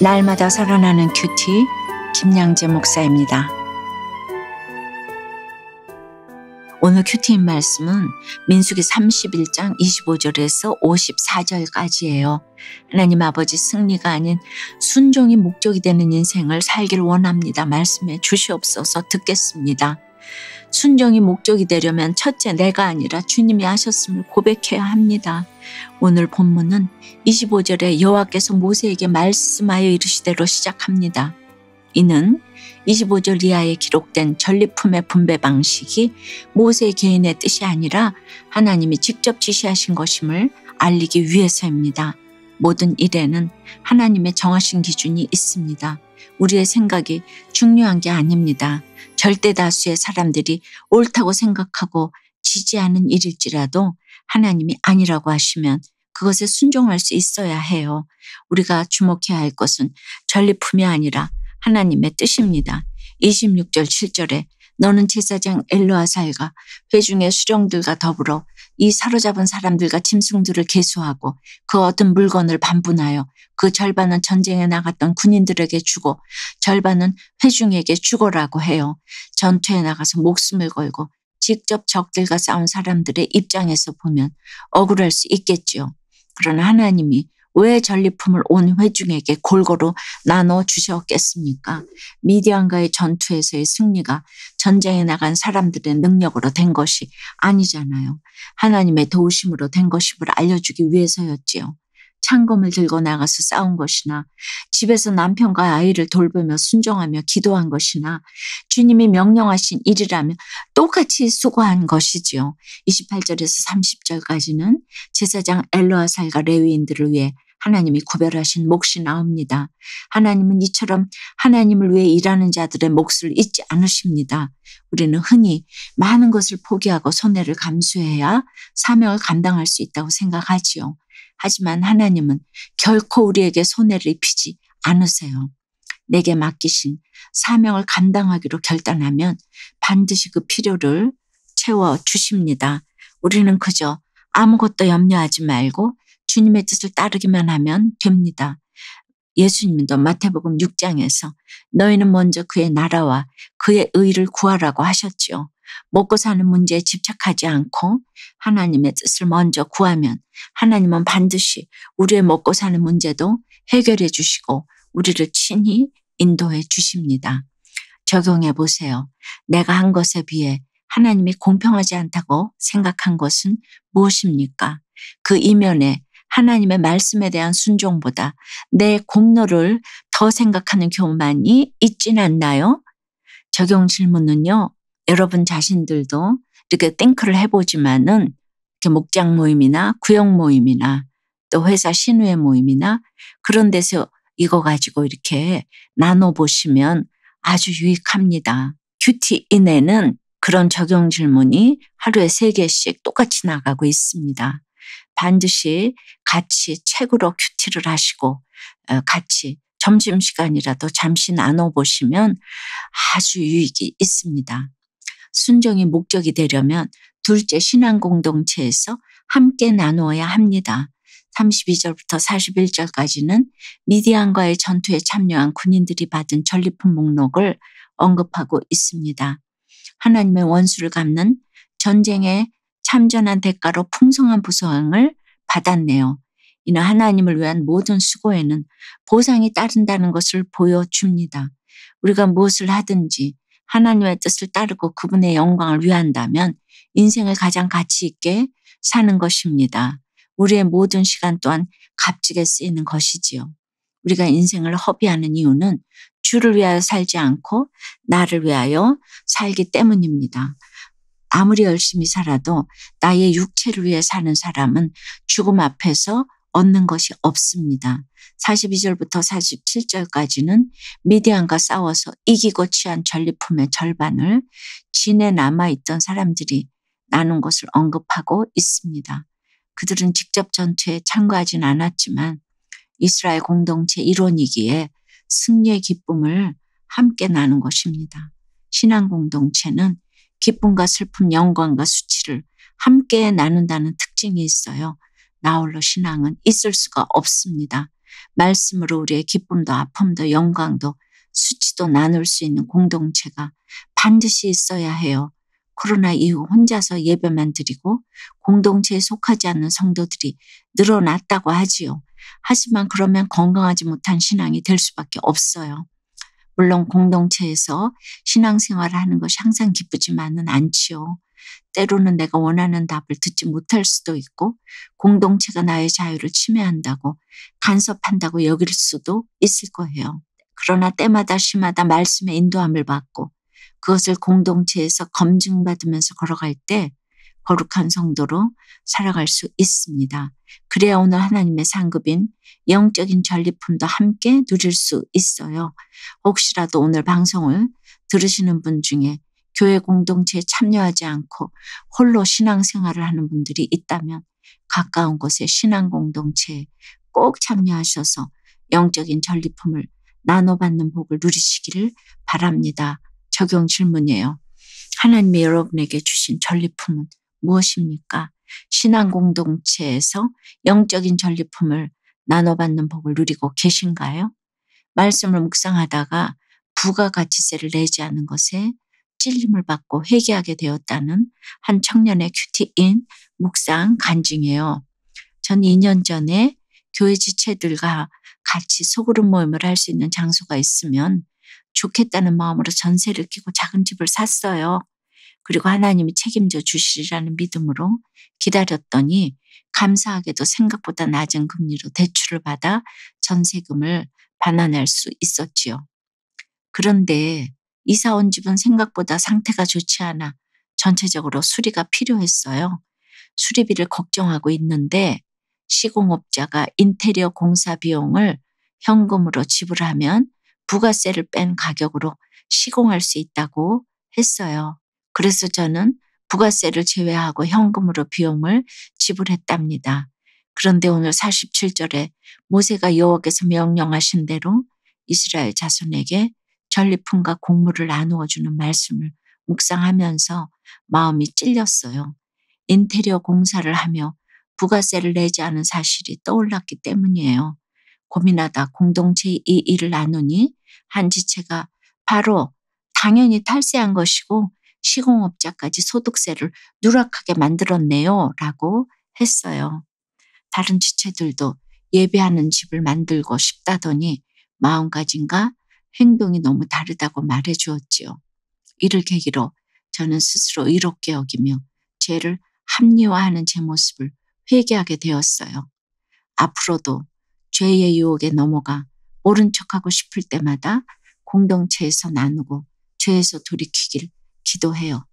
날마다 살아나는 큐티 김양재 목사입니다. 오늘 큐티인 말씀은 민수기 31장 25절에서 54절까지예요. 하나님 아버지 승리가 아닌 순종이 목적이 되는 인생을 살길 원합니다. 말씀해 주시옵소서. 듣겠습니다. 순종이 목적이 되려면 첫째, 내가 아니라 주님이 하셨음을 고백해야 합니다. 오늘 본문은 25절에 여호와께서 모세에게 말씀하여 이르시되로 시작합니다. 이는 25절 이하에 기록된 전리품의 분배 방식이 모세 개인의 뜻이 아니라 하나님이 직접 지시하신 것임을 알리기 위해서입니다. 모든 일에는 하나님의 정하신 기준이 있습니다. 우리의 생각이 중요한 게 아닙니다. 절대 다수의 사람들이 옳다고 생각하고 지지하는 일일지라도 하나님이 아니라고 하시면 그것에 순종할 수 있어야 해요. 우리가 주목해야 할 것은 전리품이 아니라 하나님의 뜻입니다. 26절 7절에 너는 제사장 엘르아살과 회중의 수령들과 더불어 이 사로잡은 사람들과 짐승들을 계수하고 그 얻은 물건을 반분하여 그 절반은 전쟁에 나갔던 군인들에게 주고 절반은 회중에게 주고라고 해요. 전투에 나가서 목숨을 걸고 직접 적들과 싸운 사람들의 입장에서 보면 억울할 수 있겠지요. 그러나 하나님이 왜 전리품을 온 회중에게 골고루 나눠 주셨겠습니까? 미디안과의 전투에서의 승리가 전쟁에 나간 사람들의 능력으로 된 것이 아니잖아요. 하나님의 도우심으로 된 것임을 알려주기 위해서였지요. 창검을 들고 나가서 싸운 것이나 집에서 남편과 아이를 돌보며 순종하며 기도한 것이나 주님이 명령하신 일이라면 똑같이 수고한 것이지요. 28절에서 30절까지는 제사장 엘르아살과 레위인들을 위해 하나님이 구별하신 몫이 나옵니다. 하나님은 이처럼 하나님을 위해 일하는 자들의 몫을 잊지 않으십니다. 우리는 흔히 많은 것을 포기하고 손해를 감수해야 사명을 감당할 수 있다고 생각하지요. 하지만 하나님은 결코 우리에게 손해를 입히지 않으세요. 내게 맡기신 사명을 감당하기로 결단하면 반드시 그 필요를 채워주십니다. 우리는 그저 아무것도 염려하지 말고 주님의 뜻을 따르기만 하면 됩니다. 예수님도 마태복음 6장에서 너희는 먼저 그의 나라와 그의 의를 구하라고 하셨지요. 먹고 사는 문제에 집착하지 않고 하나님의 뜻을 먼저 구하면 하나님은 반드시 우리의 먹고 사는 문제도 해결해 주시고 우리를 친히 인도해 주십니다. 적용해 보세요. 내가 한 것에 비해 하나님이 공평하지 않다고 생각한 것은 무엇입니까? 그 이면에 하나님의 말씀에 대한 순종보다 내 공로를 더 생각하는 경우만이 있진 않나요? 적용 질문은요. 여러분 자신들도 이렇게 띵크를 해보지만은 이렇게 목장 모임이나 구역 모임이나 또 회사 신우회 모임이나 그런 데서 이거 가지고 이렇게 나눠보시면 아주 유익합니다. 큐티인에는 그런 적용 질문이 하루에 3개씩 똑같이 나가고 있습니다. 반드시 같이 책으로 큐티를 하시고 같이 점심시간이라도 잠시 나눠보시면 아주 유익이 있습니다. 순종이 목적이 되려면 둘째 신앙 공동체에서 함께 나누어야 합니다. 32절부터 41절까지는 미디안과의 전투에 참여한 군인들이 받은 전리품 목록을 언급하고 있습니다. 하나님의 원수를 갚는 전쟁에 참전한 대가로 풍성한 보상을 받았네요. 이는 하나님을 위한 모든 수고에는 보상이 따른다는 것을 보여줍니다. 우리가 무엇을 하든지 하나님의 뜻을 따르고 그분의 영광을 위한다면 인생을 가장 가치 있게 사는 것입니다. 우리의 모든 시간 또한 값지게 쓰이는 것이지요. 우리가 인생을 허비하는 이유는 주를 위하여 살지 않고 나를 위하여 살기 때문입니다. 아무리 열심히 살아도 나의 육체를 위해 사는 사람은 죽음 앞에서 얻는 것이 없습니다. 42절부터 47절까지는 미디안과 싸워서 이기고 취한 전리품의 절반을 진에 남아있던 사람들이 나눈 것을 언급하고 있습니다. 그들은 직접 전투에 참가하진 않았지만 이스라엘 공동체 일원이기에 승리의 기쁨을 함께 나눈 것입니다. 신앙 공동체는 기쁨과 슬픔, 영광과 수치를 함께 나눈다는 특징이 있어요. 나 홀로 신앙은 있을 수가 없습니다. 말씀으로 우리의 기쁨도 아픔도 영광도 수치도 나눌 수 있는 공동체가 반드시 있어야 해요. 코로나 이후 혼자서 예배만 드리고 공동체에 속하지 않는 성도들이 늘어났다고 하지요. 하지만 그러면 건강하지 못한 신앙이 될 수밖에 없어요. 물론 공동체에서 신앙생활을 하는 것이 항상 기쁘지만은 않지요. 때로는 내가 원하는 답을 듣지 못할 수도 있고 공동체가 나의 자유를 침해한다고 간섭한다고 여길 수도 있을 거예요. 그러나 때마다 시마다 말씀의 인도함을 받고 그것을 공동체에서 검증받으면서 걸어갈 때 거룩한 성도로 살아갈 수 있습니다. 그래야 오늘 하나님의 상급인 영적인 전리품도 함께 누릴 수 있어요. 혹시라도 오늘 방송을 들으시는 분 중에 교회 공동체에 참여하지 않고 홀로 신앙생활을 하는 분들이 있다면 가까운 곳의 신앙 공동체에 꼭 참여하셔서 영적인 전리품을 나눠받는 복을 누리시기를 바랍니다. 적용 질문이에요. 하나님이 여러분에게 주신 전리품은 무엇입니까? 신앙 공동체에서 영적인 전리품을 나눠받는 복을 누리고 계신가요? 말씀을 묵상하다가 부가가치세를 내지 않은 것에 찔림을 받고 회개하게 되었다는 한 청년의 큐티인 묵상 간증이에요. 전 2년 전에 교회 지체들과 같이 소그룹 모임을 할 수 있는 장소가 있으면 좋겠다는 마음으로 전세를 끼고 작은 집을 샀어요. 그리고 하나님이 책임져 주시리라는 믿음으로 기다렸더니 감사하게도 생각보다 낮은 금리로 대출을 받아 전세금을 반환할 수 있었지요. 그런데 이사 온 집은 생각보다 상태가 좋지 않아 전체적으로 수리가 필요했어요. 수리비를 걱정하고 있는데 시공업자가 인테리어 공사 비용을 현금으로 지불하면 부가세를 뺀 가격으로 시공할 수 있다고 했어요. 그래서 저는 부가세를 제외하고 현금으로 비용을 지불했답니다. 그런데 오늘 47절에 모세가 여호와께서 명령하신 대로 이스라엘 자손에게 전리품과 곡물을 나누어 주는 말씀을 묵상하면서 마음이 찔렸어요. 인테리어 공사를 하며 부가세를 내지 않은 사실이 떠올랐기 때문이에요. 고민하다 공동체의 이 일을 나누니 한 지체가 바로 당연히 탈세한 것이고 시공업자까지 소득세를 누락하게 만들었네요 라고 했어요. 다른 지체들도 예배하는 집을 만들고 싶다더니 마음가짐과 행동이 너무 다르다고 말해 주었지요. 이를 계기로 저는 스스로 의롭게 여기며 죄를 합리화하는 제 모습을 회개하게 되었어요. 앞으로도 죄의 유혹에 넘어가 모른 척하고 싶을 때마다 공동체에서 나누고 죄에서 돌이키길 기도해요.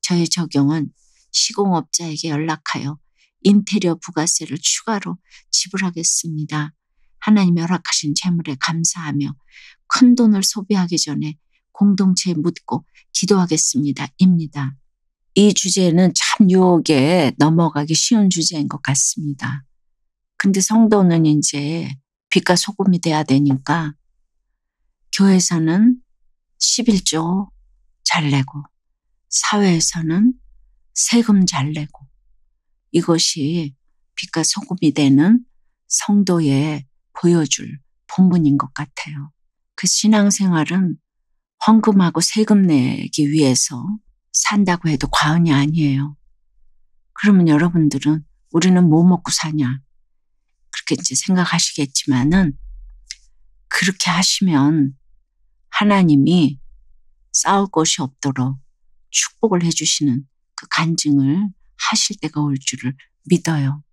저의 적용은 시공업자에게 연락하여 인테리어 부가세를 추가로 지불하겠습니다. 하나님이 허락하신 재물에 감사하며 큰 돈을 소비하기 전에 공동체에 묻고 기도하겠습니다. 입니다. 이 주제는 참 유혹에 넘어가기 쉬운 주제인 것 같습니다. 근데 성도는 이제 빛과 소금이 돼야 되니까 교회에서는 11조 잘 내고 사회에서는 세금 잘 내고 이것이 빛과 소금이 되는 성도의 보여줄 본분인 것 같아요. 그 신앙생활은 헌금하고 세금 내기 위해서 산다고 해도 과언이 아니에요. 그러면 여러분들은 우리는 뭐 먹고 사냐? 그렇게 이제 생각하시겠지만은 그렇게 하시면 하나님이 싸울 것이 없도록 축복을 해주시는 그 간증을 하실 때가 올 줄을 믿어요.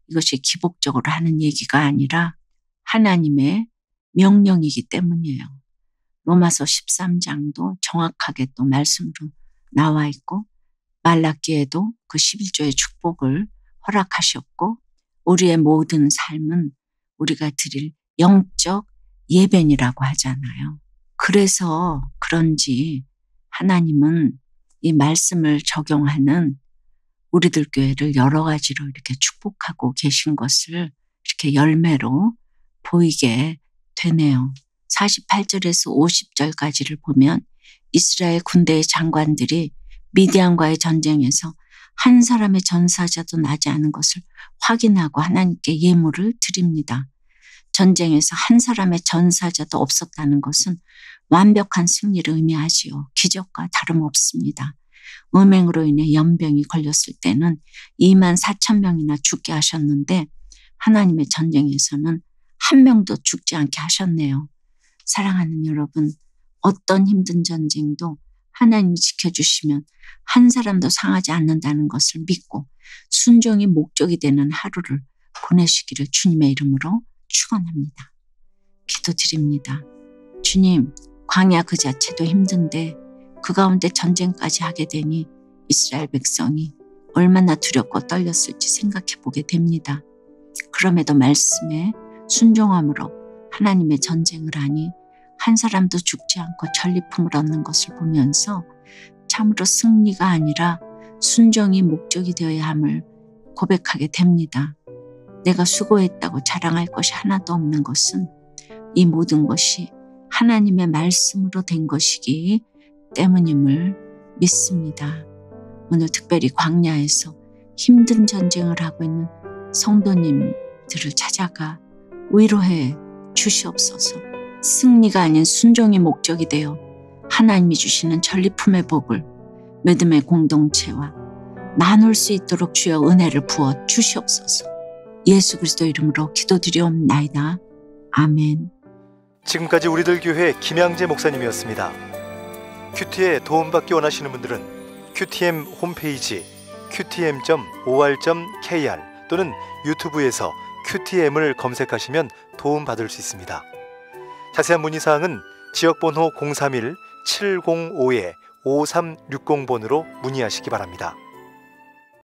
이것이 기복적으로 하는 얘기가 아니라 하나님의 명령이기 때문이에요. 로마서 13장도 정확하게 또 말씀으로 나와 있고 말라기에도 그 11조의 축복을 허락하셨고 우리의 모든 삶은 우리가 드릴 영적 예배니라고 하잖아요. 그래서 그런지 하나님은 이 말씀을 적용하는 우리들 교회를 여러 가지로 이렇게 축복하고 계신 것을 이렇게 열매로 보이게 되네요. 48절에서 50절까지를 보면 이스라엘 군대의 장관들이 미디안과의 전쟁에서 한 사람의 전사자도 나지 않은 것을 확인하고 하나님께 예물을 드립니다. 전쟁에서 한 사람의 전사자도 없었다는 것은 완벽한 승리를 의미하지요. 기적과 다름없습니다. 음행으로 인해 연병이 걸렸을 때는 24,000명이나 죽게 하셨는데 하나님의 전쟁에서는 한 명도 죽지 않게 하셨네요. 사랑하는 여러분, 어떤 힘든 전쟁도 하나님이 지켜주시면 한 사람도 상하지 않는다는 것을 믿고 순종이 목적이 되는 하루를 보내시기를 주님의 이름으로 축원합니다. 기도드립니다. 주님, 광야 그 자체도 힘든데 그 가운데 전쟁까지 하게 되니 이스라엘 백성이 얼마나 두렵고 떨렸을지 생각해 보게 됩니다. 그럼에도 말씀에 순종함으로 하나님의 전쟁을 하니 한 사람도 죽지 않고 전리품을 얻는 것을 보면서 참으로 승리가 아니라 순종이 목적이 되어야 함을 고백하게 됩니다. 내가 수고했다고 자랑할 것이 하나도 없는 것은 이 모든 것이 하나님의 말씀으로 된 것이기 때문임을 믿습니다. 오늘 특별히 광야에서 힘든 전쟁을 하고 있는 성도님들을 찾아가 위로해 주시옵소서. 승리가 아닌 순종이 목적이 되어 하나님이 주시는 전리품의 복을 믿음의 공동체와 나눌 수 있도록 주여 은혜를 부어 주시옵소서. 예수 그리스도 이름으로 기도드리옵나이다. 아멘. 지금까지 우리들 교회 김양재 목사님이었습니다. 큐티에 도움받기 원하시는 분들은 QTM 홈페이지 qtm.or.kr 또는 유튜브에서 QTM을 검색하시면 도움받을 수 있습니다. 자세한 문의사항은 지역번호 031-705-5360번으로 문의하시기 바랍니다.